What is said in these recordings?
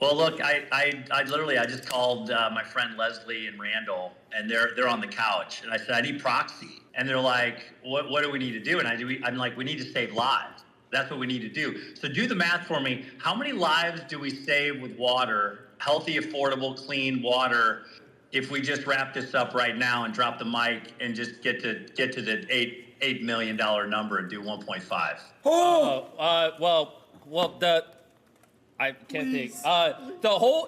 Well, look, I literally I just called my friend Leslie and Randall, and they're on the couch, and I said I need proxy, and they're like, what do we need to do? And I'm like, we need to save lives. That's what we need to do. So do the math for me. How many lives do we save with water, healthy, affordable, clean water, if we just wrap this up right now and drop the mic and just get to the $8 million number and do 1.5? I can't think.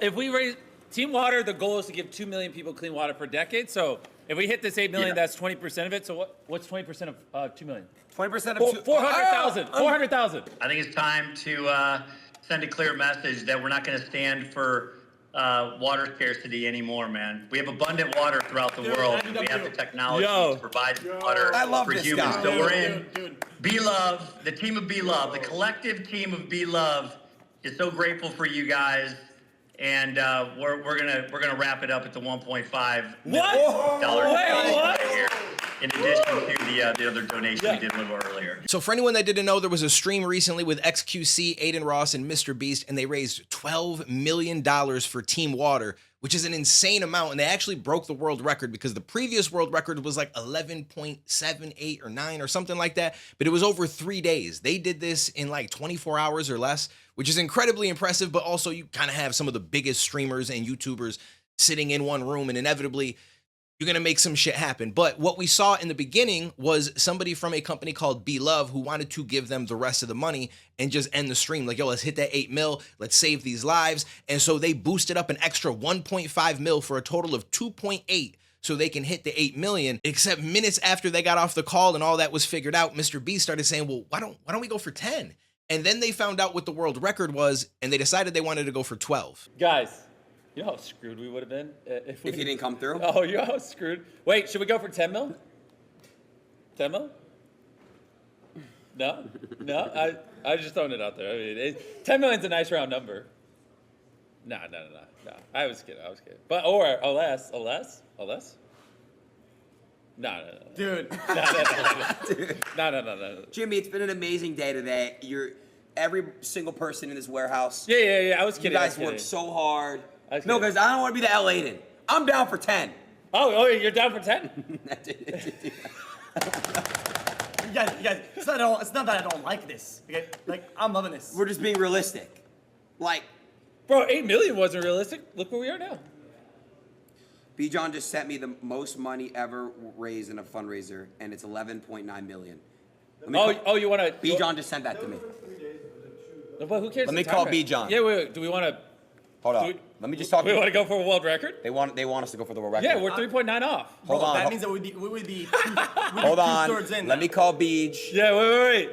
If we raise Team Water, the goal is to give 2 million people clean water per decade. So if we hit this 8 million, that's 20% of it. So what's 20% of 2 million? 20% of 400,000. 400,000. I think it's time to send a clear message that we're not going to stand for water scarcity anymore, man. We have abundant water throughout the world. And we have the technology to provide water for humans. Guy. So we're in Be Love, the team of Be Love, the collective team of Be Love is so grateful for you guys. And we're gonna wrap it up at the $1.5 million here, in addition to the other donation we did a little earlier. So for anyone that didn't know, there was a stream recently with xQc, Adin Ross, and MrBeast, and they raised $12 million for Team Water, which is an insane amount. And they actually broke the world record because the previous world record was like 11.78 or 9 or something like that. But it was over 3 days. They did this in like 24 hours or less, which is incredibly impressive. But also you kind of have some of the biggest streamers and YouTubers sitting in one room, and inevitably you're going to make some shit happen. But what we saw in the beginning was somebody from a company called Be Love who wanted to give them the rest of the money and just end the stream. Like, yo, let's hit that 8 mil. Let's save these lives. And so they boosted up an extra 1.5 mil for a total of 2.8 so they can hit the 8 million. Except minutes after they got off the call and all that was figured out, MrBeast started saying, well, why don't we go for 10? And then they found out what the world record was, and they decided they wanted to go for 12. Guys, you know how screwed we would have been if you didn't come through? Oh, you know how screwed. Wait, should we go for 10 mil? 10 mil? No? No? I was just throwing it out there. I mean, 10 million's a nice round number. No. I was kidding. But, or less. No. Dude. No. Jimmy, it's been an amazing day today. Every single person in this warehouse. Yeah. I was kidding. You guys worked so hard. No, guys, I don't want to be the L. Adin. I'm down for 10. Oh, you're down for 10? You guys, it's not that I don't like this. Okay? Like, I'm loving this. We're just being realistic. Like, bro, 8 million wasn't realistic. Look where we are now. B. John just sent me the most money ever raised in a fundraiser, and it's 11.9 million. You want to? B. John just sent that to me. But who cares? Let me call B. John. Yeah, wait. Do we want to? Hold on. Let me just talk. We want to go for a world record? They want us to go for the world record. Yeah, we're 3.9 off. Hold on. That means that we would be Hold on. Let me call Beej. Yeah, wait.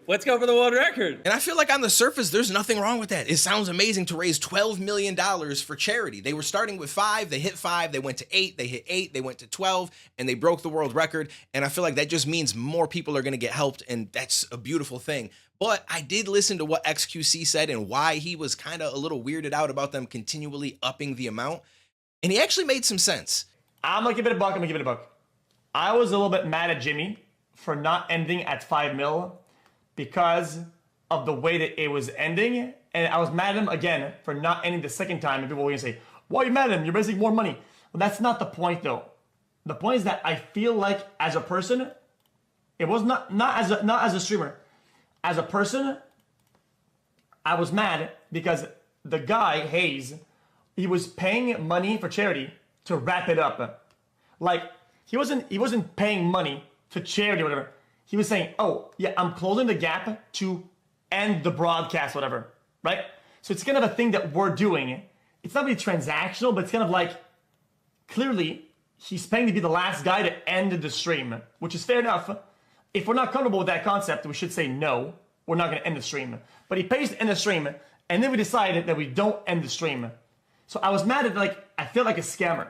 Let's go for the world record. And I feel like on the surface, there's nothing wrong with that. It sounds amazing to raise $12 million for charity. They were starting with 5, they hit 5, they went to 8, they hit 8, they went to 12, and they broke the world record. And I feel like that just means more people are going to get helped, and that's a beautiful thing. But I did listen to what xQc said and why he was kind of a little weirded out about them continually upping the amount. And he actually made some sense. I'm going to give it a buck. I was a little bit mad at Jimmy for not ending at 5 mil because of the way that it was ending. And I was mad at him again for not ending the second time. And people were going to say, why are you mad at him? You're raising more money. Well, that's not the point, though. The point is that I feel like as a person, it was not as a streamer. As a person, I was mad because the guy, Hayes, he was paying money for charity to wrap it up. Like, he wasn't paying money to charity or whatever. He was saying, oh, yeah, I'm closing the gap to end the broadcast, whatever, right? So it's kind of a thing that we're doing. It's not really transactional, but it's kind of like, clearly, he's paying to be the last guy to end the stream, which is fair enough. If we're not comfortable with that concept, we should say, no, we're not going to end the stream. But he pays to end the stream, and then we decided that we don't end the stream. So I was mad at, like, I feel like a scammer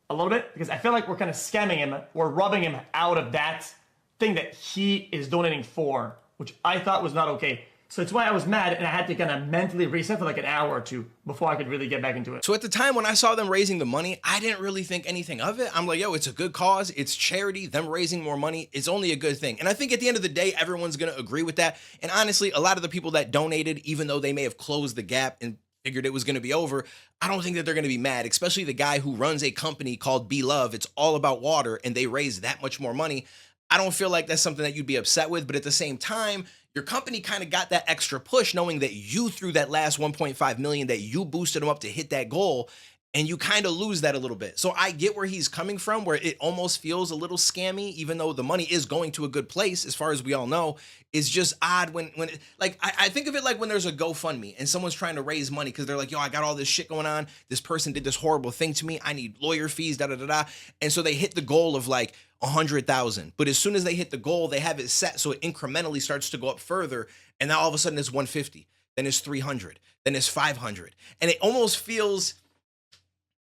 a little bit, because I feel like we're kind of scamming him. We're robbing him out of that thing that he is donating for, which I thought was not okay. So it's why I was mad, and I had to kind of mentally reset for like an hour or two before I could really get back into it. So at the time when I saw them raising the money, I didn't really think anything of it. I'm like, yo, it's a good cause. It's charity. Them raising more money, it's only a good thing. And I think at the end of the day, everyone's going to agree with that. And honestly, a lot of the people that donated, even though they may have closed the gap and figured it was going to be over. I don't think that they're going to be mad, especially the guy who runs a company called Be Love. It's all about water, and they raise that much more money. I don't feel like that's something that you'd be upset with, but at the same time, your company kind of got that extra push knowing that you threw that last 1.5 million, that you boosted them up to hit that goal, and you kind of lose that a little bit. So I get where he's coming from, where it almost feels a little scammy, even though the money is going to a good place, as far as we all know. It's just odd when like, I think of it like when there's a GoFundMe and someone's trying to raise money because they're like, yo, I got all this shit going on. This person did this horrible thing to me. I need lawyer fees, da da da da. And so they hit the goal of like 100,000. But as soon as they hit the goal, they have it set so it incrementally starts to go up further. And now all of a sudden it's 150, then it's 300, then it's 500. And it almost feels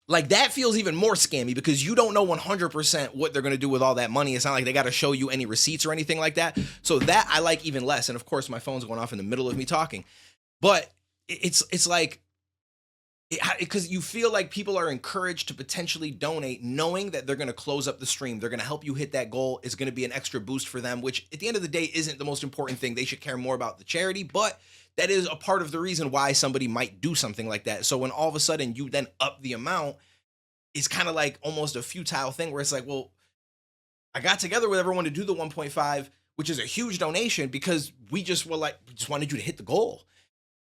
like that feels even more scammy because you don't know 100% what they're going to do with all that money. It's not like they got to show you any receipts or anything like that. So that I like even less. And of course, my phone's going off in the middle of me talking. But it's like, because you feel like people are encouraged to potentially donate knowing that they're going to close up the stream. They're going to help you hit that goal. It's going to be an extra boost for them, which at the end of the day isn't the most important thing. They should care more about the charity, but that is a part of the reason why somebody might do something like that. So when all of a sudden you then up the amount, it's kind of like almost a futile thing where it's like, well, I got together with everyone to do the 1.5, which is a huge donation because we just wanted you to hit the goal.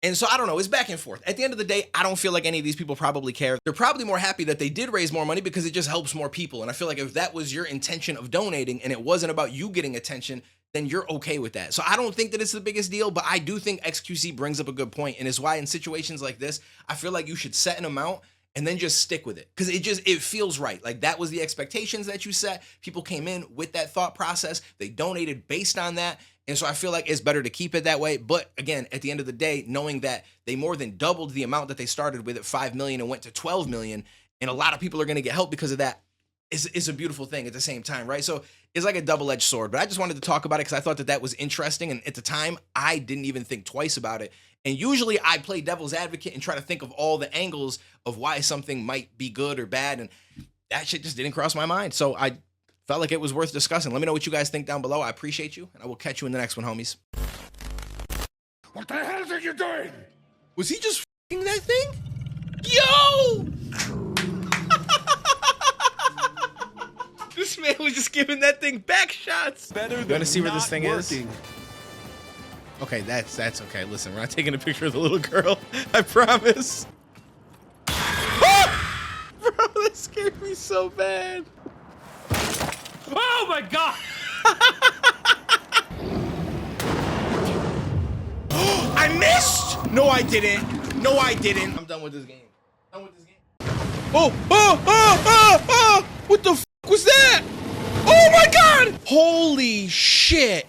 And so I don't know, it's back and forth. At the end of the day, I don't feel like any of these people probably care. They're probably more happy that they did raise more money because it just helps more people. And I feel like if that was your intention of donating and it wasn't about you getting attention, then you're okay with that. So I don't think that it's the biggest deal, but I do think xQc brings up a good point, and it's why in situations like this, I feel like you should set an amount and then just stick with it because it feels right. Like that was the expectations that you set. People came in with that thought process. They donated based on that. And so I feel like it's better to keep it that way. But again, at the end of the day, knowing that they more than doubled the amount that they started with at 5 million and went to 12 million, and a lot of people are going to get help because of that, is a beautiful thing at the same time, right? So it's like a double-edged sword. But I just wanted to talk about it because I thought that was interesting. And at the time, I didn't even think twice about it. And usually I play devil's advocate and try to think of all the angles of why something might be good or bad. And that shit just didn't cross my mind. So I felt like it was worth discussing. Let me know what you guys think down below. I appreciate you, and I will catch you in the next one, homies. What the hell are you doing? Was he just f***ing that thing? Yo! This man was just giving that thing back shots. Better You want to see where this thing is? Okay, that's okay. Listen, we're not taking a picture of the little girl. I promise. Ah! Bro, that scared me so bad. Oh my god! I missed! No, I didn't. No, I didn't. I'm done with this game. Done with this game. Oh! What the f was that? Oh my god! Holy shit!